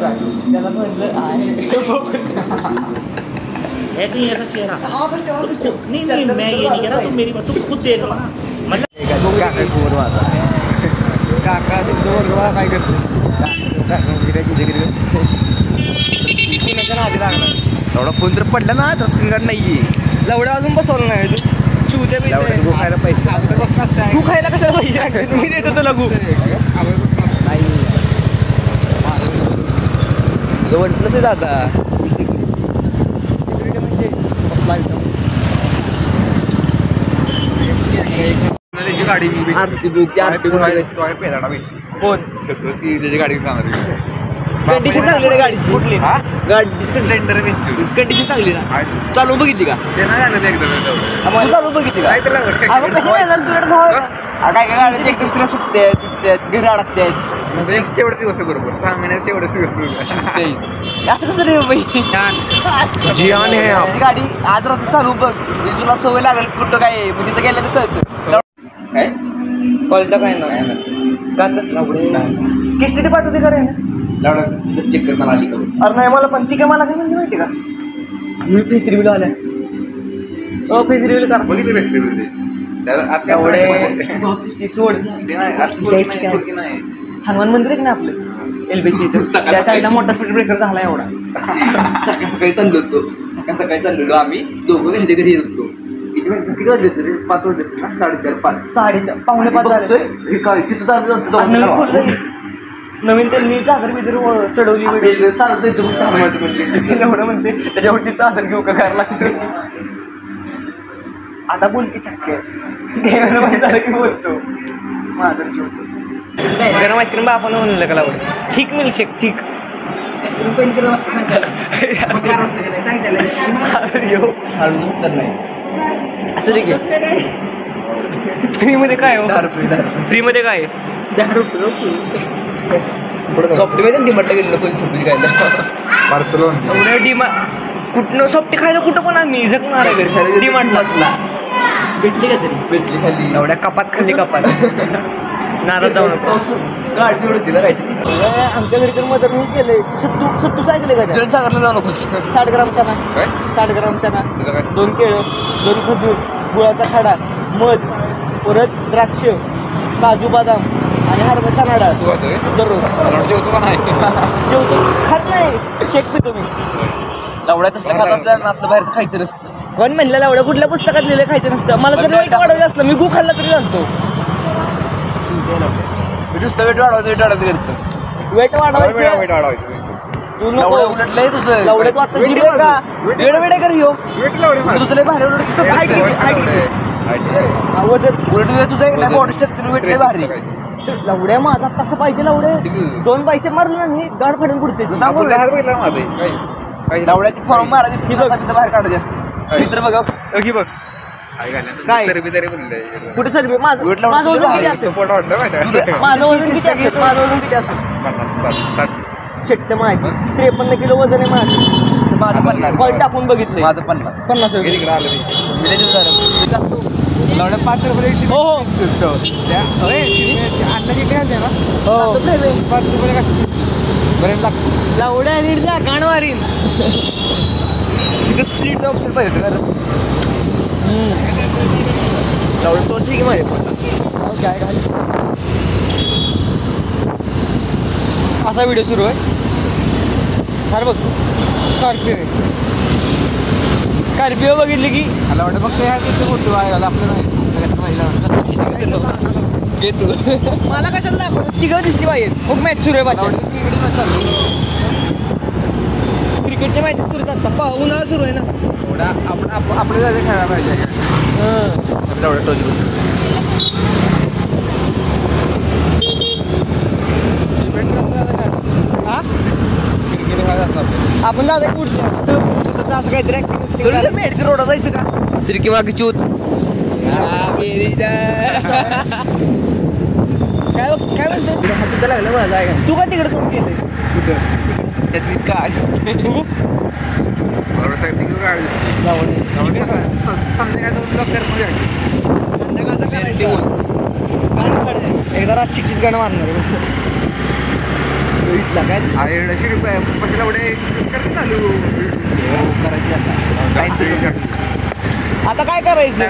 त्याला म्हटलं आहे ऐसा चेहरा नहीं मैं ये नहीं कह रहा, तुम मेरी बात तुम खुद देख लो ना। मतलब काका काय करतो आधी लागला एवढा फोन तर पडला ना तर स्क्रीन गार्ड नाहीये. लवड्या अजून बसवलं नाही तू चिवत्या बी खायला पैसे तू खायला कशाला पैसे लागते मी देतो तुला गु नाही वन प्लस आहे दादा सिक्युरिटी म्हणजे त्याची गाडी RCB कोण त्याची गाडी कंडिशन चांगली ना गाडीची कुठली गाडीची कंडिशन चांगली ना चालवून बघितली का चालवून बघितली का काय काय गाड्या एकदम तुला सुटतात घरी अडकतात शेवटचे दिवस बरोबर 6 महिन्यात शेवटचे दिवस असं कसं रे बाई जियान आहे गाडी आज रात्र चालू बघ तुला सवय लागेल कुठं काय तिथं गेलं तर काय कॉलचा काय ना का तर किस्टी पाठवते का रे चेक कर मला आली करून अरे नाही मला पण ती काय मला काय म्हणजे माहिती का मी फेस रिव्ह्यू आल्या फेस रिव्ह्यू करा बघितले फेस रिव्ह्यू सोड हनुमान मंदिर आहे ना आपलं LBC त्या साईडला मोठा स्पीड ब्रेकर झाला एवढा सकाळी चाललो होतो सकाळी चाललेलो आम्ही दोघं घरी येत होतो किती वाजले होते 5 वाजले ना 4:30 5 4:30 पावणे 5 झाले काय तिथं चालू नवीन त्यांनी चादर बिदर चढवली चालत एवढं म्हणते त्याच्यावरती चादर घेऊ का करायला लागतं आता बोल की चक्के झालं की बोलतो माझं गरम आईस्क्रीम बापानं म्हणलं का लावलं थिक मिल्कशेक थिक असं ठीक आहे फ्रीमध्ये काय हो फ्रीमध्ये काय 10 रुपये सॉफ्टी माहिती डिमार्टला गेलेलो पहिली सॉफ्टी खायला बार्सलोना एवढं कुठनं सॉफ्टी खायला कुठं पण आम्ही जगणार आहे घरी डिमार्टला भेटली का तरी भेटली खाली एवढ्या कपात खाल्ली कपात नाराज जाऊ नको गाडी एवढं दिलं काय आमच्या घरी तर मदर मी केलंय सत्तूच ऐकले का जलसागरला जाऊ नको 60 ग्रामचा ना 60 ग्रामचा ना 2 केळं 2 खजूर गुळाचा खडा मध परत द्राक्ष काजू बदाम आणि हरभरा नाडा दररोज जेवतो का नाही जेवतो खात नाही शेक पितो मी लावड्यात असल्या खात असल्या ना असलं बाहेरचं खायचं नसतं कोण म्हणलं लावड्या कुठल्या पुस्तकात लिहिलं खायचं नसतं मला जर वेट वाढवायचं असलं मी गु खाल्ला तरी जाणतो नुसतं वेट वाढवायचं वेट वाढवायचं तू नको उलटलंय तुझं लावड्या तू आता जिरे का वेड कर ह्यो तुझं लय भारी उलट तुझं बॉडी स्ट्रक्चर वेट लय भारी लावड्या माझा कसं पाहिजे लावडे 2 पैसे मारले ना मी गाड फाडून पुढते लावड्याची फॉर्म मारायची बाहेर काढायची असते चित्र बघ बघ काय कुठे सर माझं वजन किती असेल माझं वजन किती असेल 60 माझी 53 किलो वजन आहे माझं 50 कॉल टाकून बघितलं माझं 50 लावड्या 5 रुपये हो अन्नाची घालते ना हो 5 रुपये बरेच लागतं लावड्या नीट जा गाण मारीन तिथं स्प्लिटचं ऑप्शन पाहिजे का लावड्या तो ठीक आहे माझे काय घाल असा व्हिडिओ सुरू आहे सर बघ स्कॉर्पिओ बघितली की लावड्या बघ फोटो आहे आपलं घेतो मला कशाला दाखवतो तिघं दिसली पाहिजे खूप मॅच सुरू आहे भाषा क्रिकेटच्या मॅचेस सुरू आहेत आता उन्हाळा सुरू आहे ना एवढा आपण आपल्या जागे खेळायला पाहिजे एवढा टोच आपण जातो पुढच्या असं काहीतरी ऍक्टिव्हिटी रोडा जायचं का सिरकी मागे चूत काय म्हणतो लागलं मला तू का तिकडे तोड केलं त्यात काय एकदा रात शिक्षित गाणं मारणार भेटला काय आता काय करायचं